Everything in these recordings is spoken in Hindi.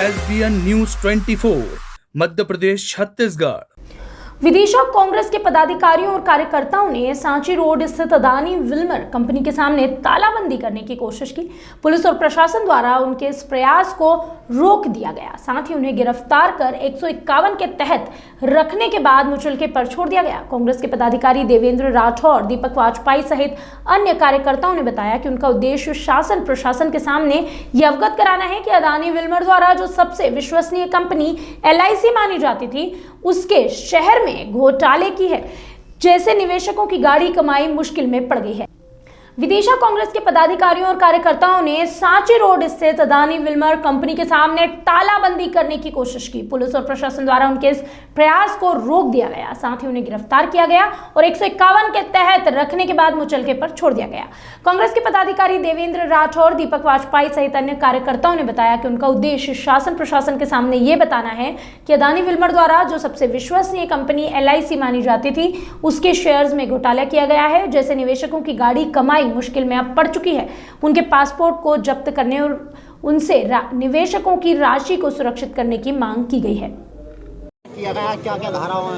SBN News 24 Madhya Pradesh Chhattisgarh. विदिशा कांग्रेस के पदाधिकारियों और कार्यकर्ताओं ने सांची रोड स्थित अदानी विल्मर कंपनी के सामने तालाबंदी करने की कोशिश की। पुलिस और प्रशासन द्वारा उनके इस प्रयास को रोक दिया गया। साथ ही उन्हें गिरफ्तार कर 151 के तहत रखने के बाद मुचलके पर छोड़ दिया गया। कांग्रेस के पदाधिकारी देवेंद्र राठौर, दीपक वाजपेयी सहित अन्य कार्यकर्ताओं ने बताया कि उनका उद्देश्य शासन प्रशासन के सामने ये अवगत कराना है कि अदानी विल्मर द्वारा जो सबसे विश्वसनीय कंपनी LIC मानी जाती थी, उसके शहर में घोटाले की है, जैसे निवेशकों की गाढ़ी कमाई मुश्किल में पड़ गई है। विदिशा कांग्रेस के पदाधिकारियों और कार्यकर्ताओं ने सांची रोड स्थित अदानी विल्मर कंपनी के सामने तालाबंदी करने की कोशिश की। पुलिस और प्रशासन द्वारा उनके इस प्रयास को रोक दिया गया। साथ ही उन्हें गिरफ्तार किया गया और 151 के तहत रखने के बाद मुचलके पर छोड़ दिया गया। कांग्रेस के पदाधिकारी देवेंद्र राठौर, दीपक वाजपेयी सहित अन्य कार्यकर्ताओं ने बताया कि उनका उद्देश्य शासन प्रशासन के सामने ये बताना है कि अदानी विल्मर द्वारा जो सबसे विश्वसनीय कंपनी LIC मानी जाती थी, उसके शेयर्स में घोटाला किया गया है, जैसे निवेशकों की गाढ़ी कमाई मुश्किल में अब पड़ चुकी है। उनके पासपोर्ट को जब्त करने और उनसे निवेशकों की राशि को सुरक्षित करने की मांग की गई है। क्या धाराएं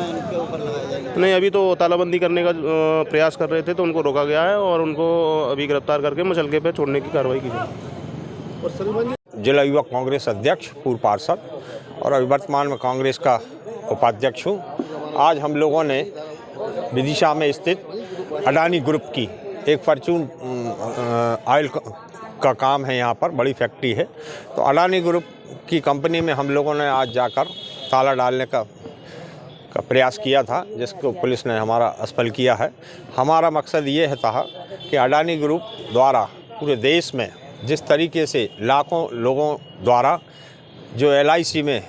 इनके ऊपर लगाई जाएगी? नहीं, अभी तो तालाबंदी करने का प्रयास कर रहे थे तो उनको रोका गया है और उनको अभी गिरफ्तार करके मुचलके पे छोड़ने की कार्रवाई की जाएगी। जिला युवा कांग्रेस अध्यक्ष, पूर्व पार्षद और अभी वर्तमान में कांग्रेस का उपाध्यक्ष हूँ। आज हम लोगों ने विदिशा में स्थित अडानी ग्रुप की एक फॉर्च्यून ऑयल का काम है, यहाँ पर बड़ी फैक्ट्री है, तो अडानी ग्रुप की कंपनी में हम लोगों ने आज जाकर ताला डालने का प्रयास किया था, जिसको पुलिस ने हमारा असफल किया है। हमारा मकसद ये है था कि अडानी ग्रुप द्वारा पूरे देश में जिस तरीके से लाखों लोगों द्वारा जो LIC में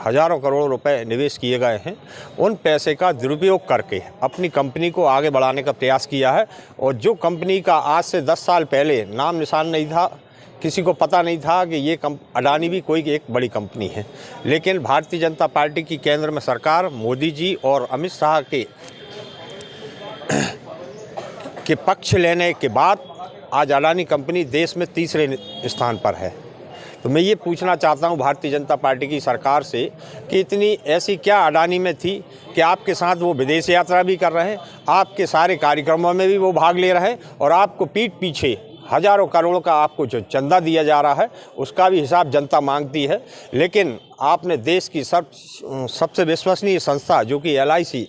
हज़ारों करोड़ रुपए निवेश किए गए हैं, उन पैसे का दुरुपयोग करके अपनी कंपनी को आगे बढ़ाने का प्रयास किया है। और जो कंपनी का आज से 10 साल पहले नाम निशान नहीं था, किसी को पता नहीं था कि ये अडानी भी कोई एक बड़ी कंपनी है, लेकिन भारतीय जनता पार्टी की केंद्र में सरकार, मोदी जी और अमित शाह के पक्ष लेने के बाद आज अडानी कंपनी देश में तीसरे स्थान पर है। तो मैं ये पूछना चाहता हूँ भारतीय जनता पार्टी की सरकार से कि इतनी ऐसी क्या अडानी में थी कि आपके साथ वो विदेश यात्रा भी कर रहे हैं, आपके सारे कार्यक्रमों में भी वो भाग ले रहे हैं और आपको पीठ पीछे हज़ारों करोड़ों का आपको जो चंदा दिया जा रहा है, उसका भी हिसाब जनता मांगती है। लेकिन आपने देश की सबसे विश्वसनीय संस्था जो कि LIC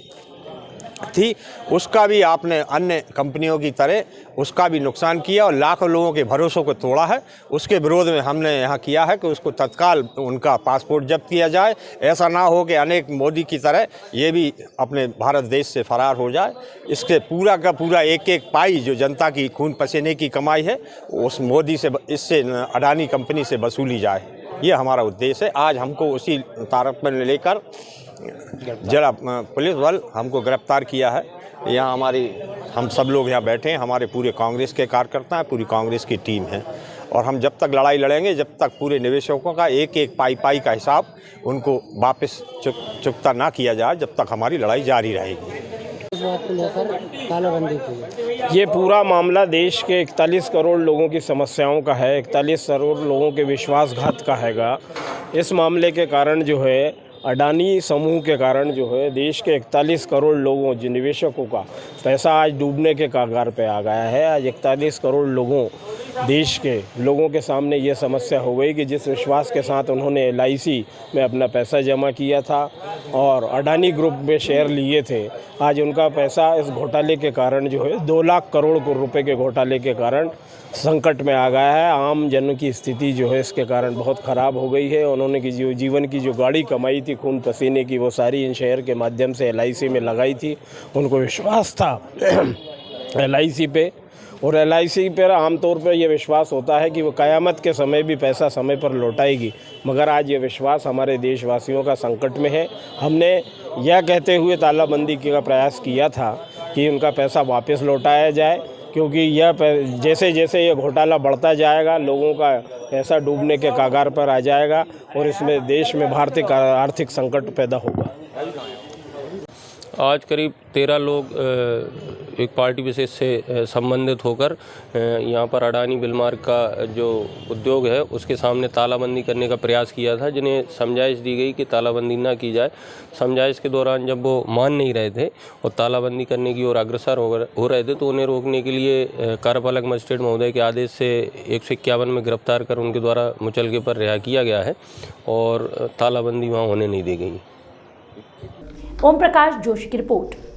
थी, उसका भी आपने अन्य कंपनियों की तरह उसका भी नुकसान किया और लाखों लोगों के भरोसों को तोड़ा है। उसके विरोध में हमने यहाँ किया है कि उसको तत्काल उनका पासपोर्ट जब्त किया जाए। ऐसा ना हो कि अनेक मोदी की तरह ये भी अपने भारत देश से फरार हो जाए। इसके पूरा का पूरा एक एक पाई जो जनता की खून पसीने की कमाई है, उस मोदी से, इससे अडानी कंपनी से वसूली जाए। ये हमारा उद्देश्य है। आज हमको उसी तारक में लेकर जिला पुलिस बल हमको गिरफ्तार किया है। यहाँ हम सब लोग यहाँ बैठे हैं, हमारे पूरे कांग्रेस के कार्यकर्ता हैं, पूरी कांग्रेस की टीम है और हम जब तक लड़ाई लड़ेंगे, जब तक पूरे निवेशकों का एक एक पाई का हिसाब उनको वापस चुकता ना किया जाए, जब तक हमारी लड़ाई जारी रहेगी। इस बात को लेकर तालाबंदी की ये पूरा मामला देश के 41 करोड़ लोगों की समस्याओं का है, 41 करोड़ लोगों के विश्वासघात का हैगा। इस मामले के कारण जो है, अडानी समूह के कारण जो है, देश के 41 करोड़ लोगों, जो निवेशकों का पैसा आज डूबने के कगार पे आ गया है। आज 41 करोड़ लोगों, देश के लोगों के सामने ये समस्या हो गई कि जिस विश्वास के साथ उन्होंने LIC में अपना पैसा जमा किया था और अडानी ग्रुप में शेयर लिए थे, आज उनका पैसा इस घोटाले के कारण जो है 2 लाख करोड़ रुपए के घोटाले के कारण संकट में आ गया है। आम जन की स्थिति जो है इसके कारण बहुत ख़राब हो गई है। उन्होंने की जो जीवन की जो गाढ़ी कमाई थी खून पसीने की, वो सारी इन शेयर के माध्यम से LIC में लगाई थी। उनको विश्वास था LIC पे, और LIC पर आमतौर पर यह विश्वास होता है कि वो क़यामत के समय भी पैसा समय पर लौटाएगी, मगर आज ये विश्वास हमारे देशवासियों का संकट में है। हमने यह कहते हुए तालाबंदी का प्रयास किया था कि उनका पैसा वापस लौटाया जाए, क्योंकि यह जैसे जैसे ये घोटाला बढ़ता जाएगा, लोगों का पैसा डूबने के कगार पर आ जाएगा और इसमें देश में भारतीय आर्थिक संकट पैदा होगा। आज करीब 13 लोग एक पार्टी विशेष से संबंधित होकर यहाँ पर अडानी बिलमार्क का जो उद्योग है उसके सामने तालाबंदी करने का प्रयास किया था, जिन्हें समझाइश दी गई कि तालाबंदी ना की जाए। समझाइश के दौरान जब वो मान नहीं रहे थे और तालाबंदी करने की ओर अग्रसर हो रहे थे तो उन्हें रोकने के लिए कार्यपालक मजिस्ट्रेट महोदय के आदेश से 151 में गिरफ्तार कर उनके द्वारा मुचलके पर रिहा किया गया है और तालाबंदी वहाँ होने नहीं दी गई। ओम प्रकाश जोशी की रिपोर्ट।